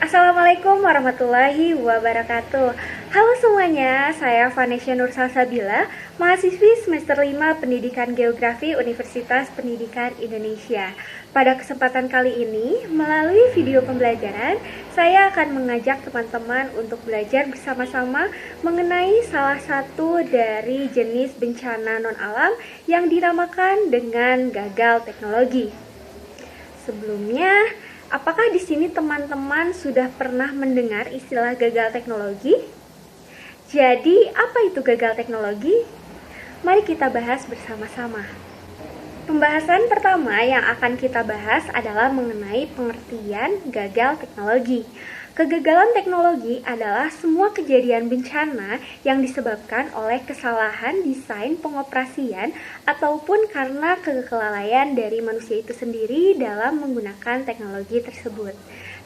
Assalamualaikum warahmatullahi wabarakatuh. Halo semuanya, saya Vanesha Nur Salsabila, mahasiswi semester 5 Pendidikan Geografi Universitas Pendidikan Indonesia. Pada kesempatan kali ini, melalui video pembelajaran, saya akan mengajak teman-teman untuk belajar bersama-sama mengenai salah satu dari jenis bencana non-alam yang dinamakan dengan gagal teknologi. Sebelumnya, apakah di sini teman-teman sudah pernah mendengar istilah gagal teknologi? Jadi, apa itu gagal teknologi? Mari kita bahas bersama-sama. Pembahasan pertama yang akan kita bahas adalah mengenai pengertian gagal teknologi. Kegagalan teknologi adalah semua kejadian bencana yang disebabkan oleh kesalahan desain pengoperasian ataupun karena kelalaian dari manusia itu sendiri dalam menggunakan teknologi tersebut.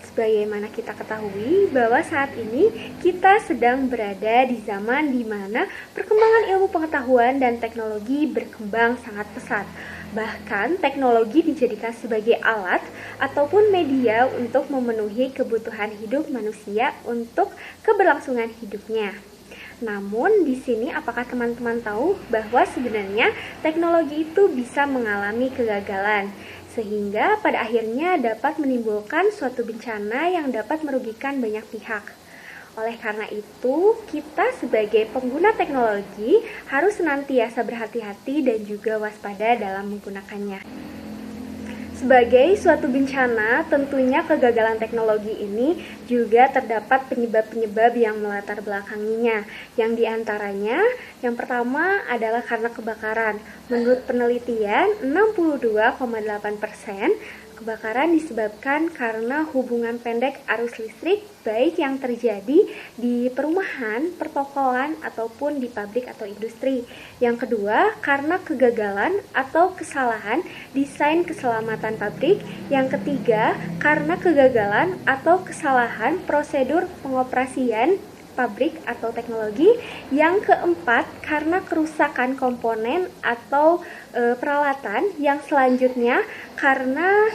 Sebagaimana kita ketahui bahwa saat ini kita sedang berada di zaman di mana perkembangan ilmu pengetahuan dan teknologi berkembang sangat pesat. Bahkan teknologi dijadikan sebagai alat ataupun media untuk memenuhi kebutuhan hidup manusia untuk keberlangsungan hidupnya. Namun di sini apakah teman-teman tahu bahwa sebenarnya teknologi itu bisa mengalami kegagalan, sehingga pada akhirnya dapat menimbulkan suatu bencana yang dapat merugikan banyak pihak. Oleh karena itu, kita sebagai pengguna teknologi harus senantiasa berhati-hati dan juga waspada dalam menggunakannya. Sebagai suatu bencana, tentunya kegagalan teknologi ini juga terdapat penyebab-penyebab yang melatar belakanginya. Yang diantaranya, yang pertama adalah karena kebakaran. Menurut penelitian, 62,8% kebakaran disebabkan karena hubungan pendek arus listrik, baik yang terjadi di perumahan, pertokoan, ataupun di pabrik atau industri. Yang kedua, karena kegagalan atau kesalahan desain keselamatan pabrik. Yang ketiga, karena kegagalan atau kesalahan prosedur pengoperasian pabrik atau teknologi. Yang keempat, karena kerusakan komponen atau peralatan. Yang selanjutnya, karena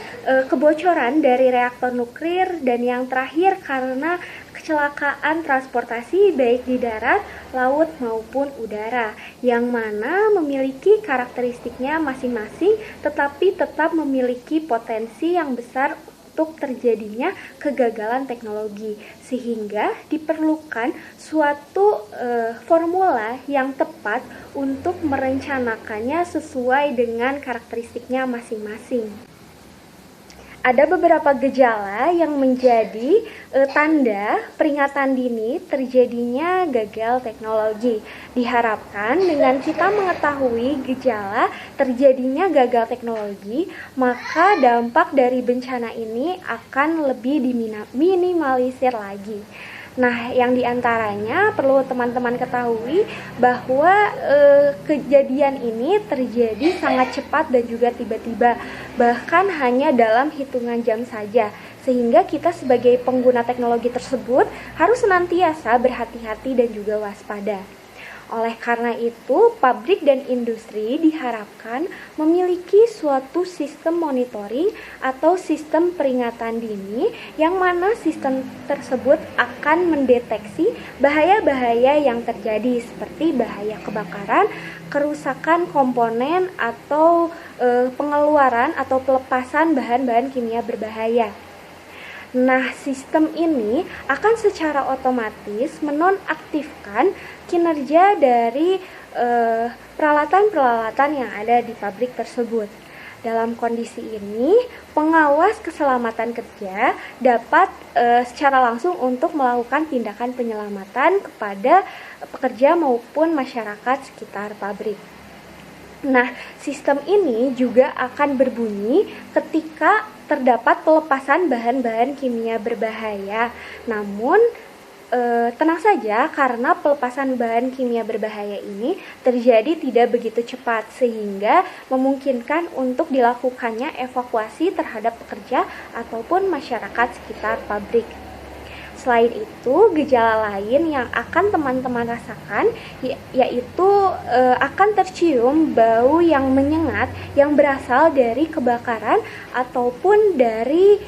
kebocoran dari reaktor nuklir. Dan yang terakhir, karena kecelakaan transportasi baik di darat, laut maupun udara, yang mana memiliki karakteristiknya masing-masing tetapi tetap memiliki potensi yang besar untuk terjadinya kegagalan teknologi, sehingga diperlukan suatu formula yang tepat untuk merencanakannya sesuai dengan karakteristiknya masing-masing. Ada beberapa gejala yang menjadi tanda peringatan dini terjadinya gagal teknologi. Diharapkan dengan kita mengetahui gejala terjadinya gagal teknologi, maka dampak dari bencana ini akan lebih diminimalisir lagi. Nah, yang diantaranya perlu teman-teman ketahui bahwa kejadian ini terjadi sangat cepat dan juga tiba-tiba, bahkan hanya dalam hitungan jam saja, sehingga kita sebagai pengguna teknologi tersebut harus senantiasa berhati-hati dan juga waspada. Oleh karena itu, pabrik dan industri diharapkan memiliki suatu sistem monitoring atau sistem peringatan dini, yang mana sistem tersebut akan mendeteksi bahaya-bahaya yang terjadi seperti bahaya kebakaran, kerusakan komponen, atau pengeluaran atau pelepasan bahan-bahan kimia berbahaya. Nah, sistem ini akan secara otomatis menonaktifkan kinerja dari peralatan-peralatan yang ada di pabrik tersebut. Dalam kondisi ini, pengawas keselamatan kerja dapat secara langsung untuk melakukan tindakan penyelamatan kepada pekerja maupun masyarakat sekitar pabrik. Nah, sistem ini juga akan berbunyi ketika terdapat pelepasan bahan-bahan kimia berbahaya. Namun, tenang saja karena pelepasan bahan kimia berbahaya ini terjadi tidak begitu cepat, sehingga memungkinkan untuk dilakukannya evakuasi terhadap pekerja ataupun masyarakat sekitar pabrik. Selain itu, gejala lain yang akan teman-teman rasakan yaitu akan tercium bau yang menyengat yang berasal dari kebakaran ataupun dari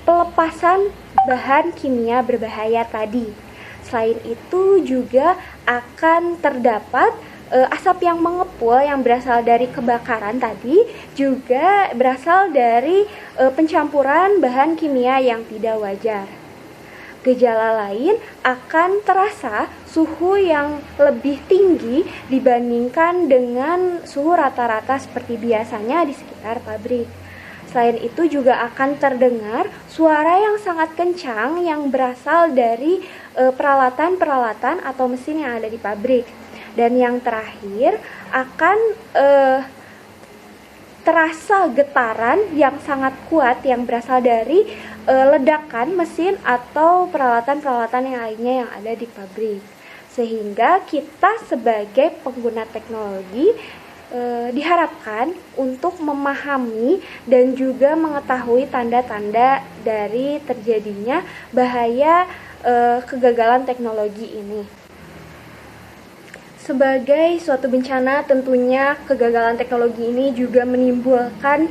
pelepasan bahan kimia berbahaya tadi. Selain itu juga akan terdapat asap yang mengepul yang berasal dari kebakaran tadi, juga berasal dari pencampuran bahan kimia yang tidak wajar. Gejala lain akan terasa suhu yang lebih tinggi dibandingkan dengan suhu rata-rata seperti biasanya di sekitar pabrik. Selain itu juga akan terdengar suara yang sangat kencang yang berasal dari peralatan-peralatan atau mesin yang ada di pabrik. Dan yang terakhir akan terasa getaran yang sangat kuat yang berasal dari ledakan mesin atau peralatan-peralatan yang lainnya yang ada di pabrik. Sehingga kita sebagai pengguna teknologi diharapkan untuk memahami dan juga mengetahui tanda-tanda dari terjadinya bahaya kegagalan teknologi ini. Sebagai suatu bencana, tentunya kegagalan teknologi ini juga menimbulkan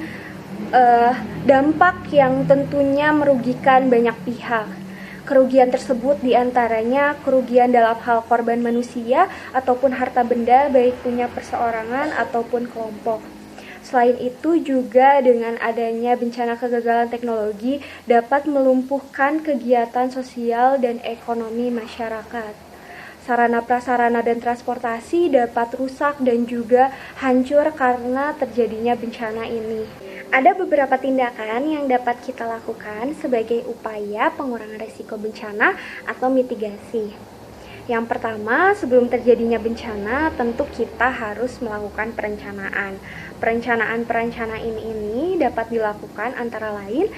dampak yang tentunya merugikan banyak pihak. Kerugian tersebut diantaranya kerugian dalam hal korban manusia ataupun harta benda, baik punya perseorangan ataupun kelompok. Selain itu juga dengan adanya bencana kegagalan teknologi dapat melumpuhkan kegiatan sosial dan ekonomi masyarakat. Sarana prasarana dan transportasi dapat rusak dan juga hancur karena terjadinya bencana ini. Ada beberapa tindakan yang dapat kita lakukan sebagai upaya pengurangan risiko bencana atau mitigasi. Yang pertama, sebelum terjadinya bencana, tentu kita harus melakukan perencanaan. Perencanaan ini dapat dilakukan antara lain,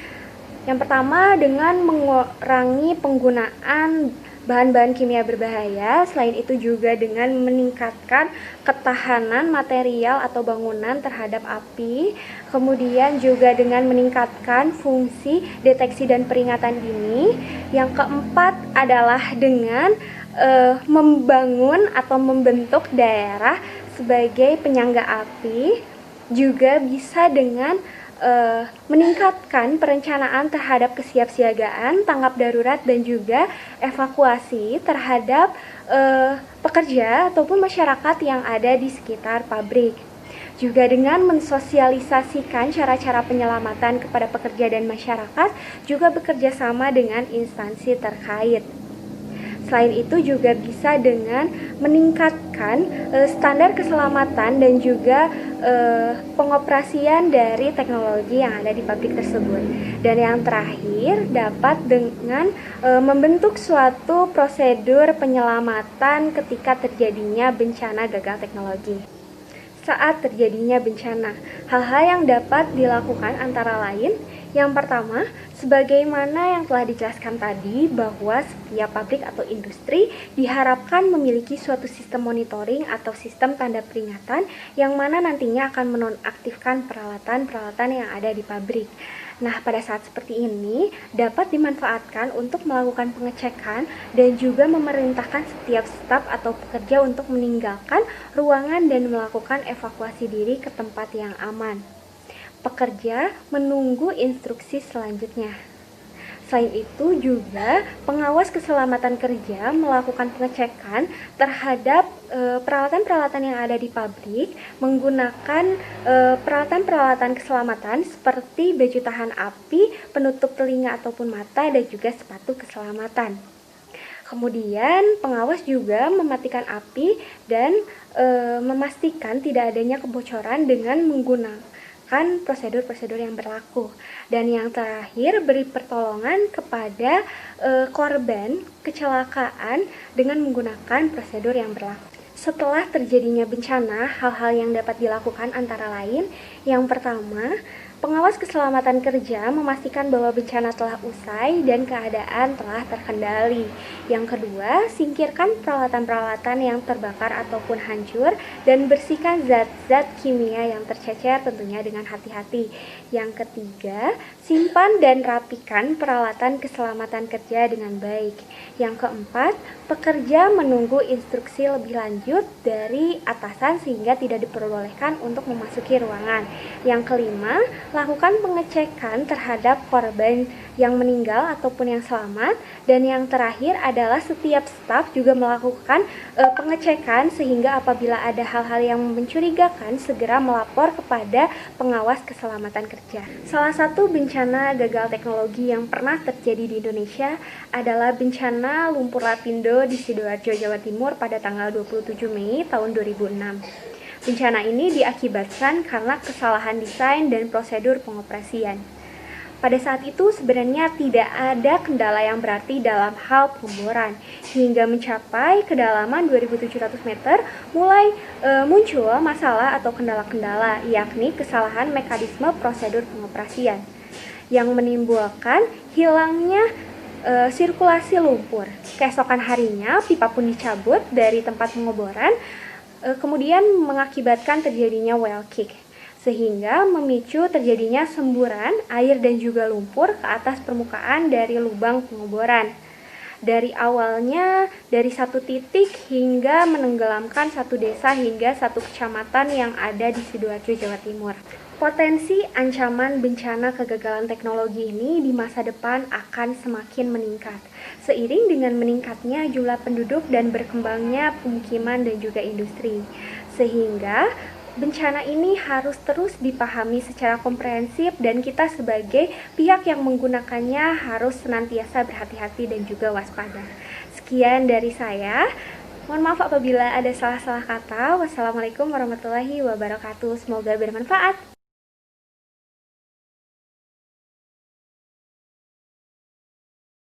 yang pertama dengan mengurangi penggunaan bahan-bahan kimia berbahaya. Selain itu juga dengan meningkatkan ketahanan material atau bangunan terhadap api. Kemudian juga dengan meningkatkan fungsi deteksi dan peringatan dini. Yang keempat adalah dengan membangun atau membentuk daerah sebagai penyangga api. Juga bisa dengan meningkatkan perencanaan terhadap kesiapsiagaan, tanggap darurat, dan juga evakuasi terhadap pekerja ataupun masyarakat yang ada di sekitar pabrik. Juga dengan mensosialisasikan cara-cara penyelamatan kepada pekerja dan masyarakat, juga bekerja sama dengan instansi terkait. Selain itu juga bisa dengan meningkatkan standar keselamatan dan juga pengoperasian dari teknologi yang ada di pabrik tersebut. Dan yang terakhir dapat dengan membentuk suatu prosedur penyelamatan ketika terjadinya bencana gagal teknologi. Saat terjadinya bencana, hal-hal yang dapat dilakukan antara lain, yang pertama, sebagaimana yang telah dijelaskan tadi bahwa setiap pabrik atau industri diharapkan memiliki suatu sistem monitoring atau sistem tanda peringatan yang mana nantinya akan menonaktifkan peralatan-peralatan yang ada di pabrik. Nah, pada saat seperti ini dapat dimanfaatkan untuk melakukan pengecekan dan juga memerintahkan setiap staf atau pekerja untuk meninggalkan ruangan dan melakukan evakuasi diri ke tempat yang aman. Pekerja menunggu instruksi selanjutnya. Selain itu juga pengawas keselamatan kerja melakukan pengecekan terhadap peralatan-peralatan yang ada di pabrik menggunakan peralatan-peralatan keselamatan seperti baju tahan api, penutup telinga ataupun mata, dan juga sepatu keselamatan. Kemudian pengawas juga mematikan api dan memastikan tidak adanya kebocoran dengan menggunakan prosedur-prosedur yang berlaku. Dan yang terakhir, beri pertolongan kepada korban kecelakaan dengan menggunakan prosedur yang berlaku. Setelah terjadinya bencana, hal-hal yang dapat dilakukan antara lain, yang pertama, pengawas keselamatan kerja memastikan bahwa bencana telah usai dan keadaan telah terkendali. Yang kedua, singkirkan peralatan-peralatan yang terbakar ataupun hancur dan bersihkan zat-zat kimia yang tercecer tentunya dengan hati-hati. Yang ketiga, simpan dan rapikan peralatan keselamatan kerja dengan baik. Yang keempat, pekerja menunggu instruksi lebih lanjut dari atasan sehingga tidak diperbolehkan untuk memasuki ruangan. Yang kelima, Lakukan pengecekan terhadap korban yang meninggal ataupun yang selamat, dan yang terakhir adalah setiap staf juga melakukan pengecekan sehingga apabila ada hal-hal yang mencurigakan segera melapor kepada pengawas keselamatan kerja. Salah satu bencana gagal teknologi yang pernah terjadi di Indonesia adalah bencana lumpur lapindo di Sidoarjo, Jawa Timur pada tanggal 27 Mei tahun 2006. Bencana ini diakibatkan karena kesalahan desain dan prosedur pengoperasian. Pada saat itu sebenarnya tidak ada kendala yang berarti dalam hal pengeboran. Hingga mencapai kedalaman 2.700 meter mulai muncul masalah atau kendala-kendala, yakni kesalahan mekanisme prosedur pengoperasian yang menimbulkan hilangnya sirkulasi lumpur. Keesokan harinya pipa pun dicabut dari tempat pengeboran, kemudian mengakibatkan terjadinya well kick, sehingga memicu terjadinya semburan air dan juga lumpur ke atas permukaan dari lubang pengeboran. Dari awalnya dari satu titik hingga menenggelamkan satu desa hingga satu kecamatan yang ada di Sidoarjo, Jawa Timur. Potensi ancaman bencana kegagalan teknologi ini di masa depan akan semakin meningkat seiring dengan meningkatnya jumlah penduduk dan berkembangnya pemukiman dan juga industri. Sehingga bencana ini harus terus dipahami secara komprehensif dan kita sebagai pihak yang menggunakannya harus senantiasa berhati-hati dan juga waspada. Sekian dari saya. Mohon maaf apabila ada salah-salah kata. Wassalamualaikum warahmatullahi wabarakatuh. Semoga bermanfaat.